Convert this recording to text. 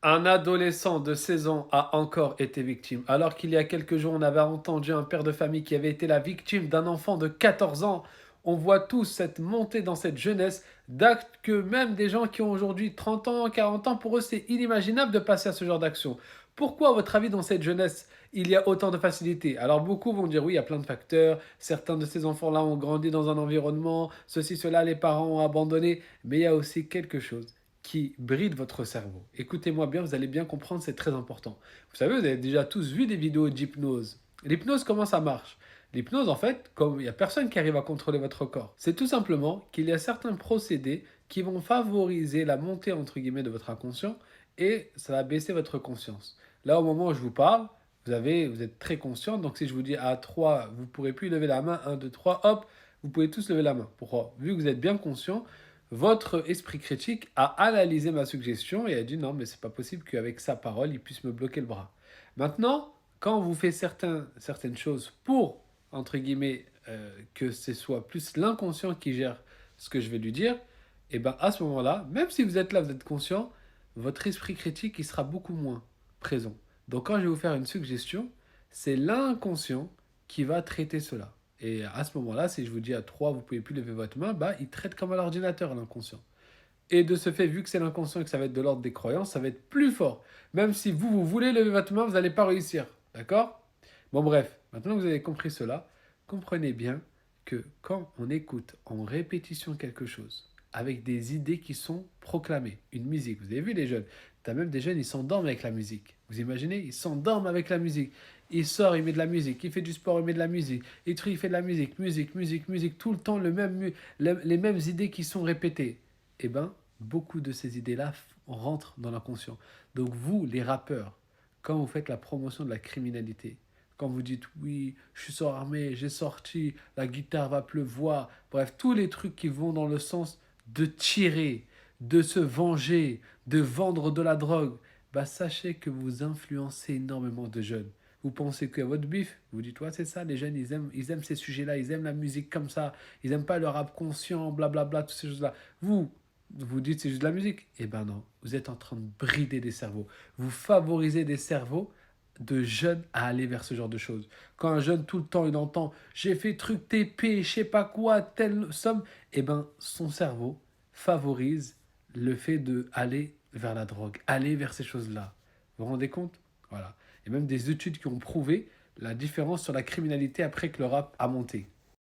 Un adolescent de 16 ans a encore été victime. Alors qu'il y a quelques jours, on avait entendu un père de famille qui avait été la victime d'un enfant de 14 ans. On voit tous cette montée dans cette jeunesse d'actes que même des gens qui ont aujourd'hui 30 ans, 40 ans, pour eux, c'est inimaginable de passer à ce genre d'action. Pourquoi, à votre avis, dans cette jeunesse, il y a autant de facilité? Alors, beaucoup vont dire oui, il y a plein de facteurs. Certains de ces enfants-là ont grandi dans un environnement, ceci, cela, les parents ont abandonné. Mais il y a aussi quelque chose qui bride votre cerveau. Écoutez-moi bien, vous allez bien comprendre, c'est très important. Vous savez, vous avez déjà tous vu des vidéos d'hypnose. L'hypnose, comment ça marche? L'hypnose, en fait, comme il n'y a personne qui arrive à contrôler votre corps, c'est tout simplement qu'il y a certains procédés qui vont favoriser la montée, entre guillemets, de votre inconscient et ça va baisser votre conscience. Là, au moment où je vous parle, vous êtes très conscient, donc si je vous dis à 3, vous ne pourrez plus lever la main, 1, 2, 3, hop, vous pouvez tous lever la main. Pourquoi? Vu que vous êtes bien conscient, votre esprit critique a analysé ma suggestion et a dit non, mais c'est pas possible qu'avec sa parole, il puisse me bloquer le bras. Maintenant, quand on vous fait certaines choses pour, entre guillemets, que ce soit plus l'inconscient qui gère ce que je vais lui dire, et ben à ce moment-là, même si vous êtes là, vous êtes conscient, votre esprit critique, il sera beaucoup moins présent. Donc quand je vais vous faire une suggestion, c'est l'inconscient qui va traiter cela. Et à ce moment-là, si je vous dis à 3, vous pouvez plus lever votre main, bah, il traite comme à l'ordinateur l'inconscient. Et de ce fait, vu que c'est l'inconscient et que ça va être de l'ordre des croyances, ça va être plus fort. Même si vous, vous voulez lever votre main, vous n'allez pas réussir. D'accord? Bon, bref, maintenant que vous avez compris cela, comprenez bien que quand on écoute en répétition quelque chose, avec des idées qui sont proclamées, une musique, vous avez vu les jeunes, tu as même des jeunes, ils s'endorment avec la musique. Vous imaginez? Ils s'endorment avec la musique. Il sort, il met de la musique. Il fait du sport, il met de la musique. Il fait de la musique, musique, musique, musique. Tout le temps, les mêmes idées qui sont répétées. Eh ben, beaucoup de ces idées-là rentrent dans l'inconscient. Donc vous, les rappeurs, quand vous faites la promotion de la criminalité, quand vous dites oui, je suis armé, j'ai sorti, la guitare va pleuvoir, bref, tous les trucs qui vont dans le sens de tirer, de se venger, de vendre de la drogue, bah sachez que vous influencez énormément de jeunes. Vous pensez que votre bif, vous dites ouais c'est ça, les jeunes ils aiment ces sujets-là, ils aiment la musique comme ça, ils aiment pas le rap conscient, blablabla, toutes ces choses-là. Vous dites c'est juste de la musique. Eh ben non, vous êtes en train de brider des cerveaux. Vous favorisez des cerveaux de jeunes à aller vers ce genre de choses. Quand un jeune tout le temps il entend j'ai fait truc TP, je sais pas quoi, telle somme, eh ben son cerveau favorise le fait de aller vers la drogue, aller vers ces choses-là. Vous vous rendez compte? Voilà. Il y a même des études qui ont prouvé la différence sur la criminalité après que le rap a monté.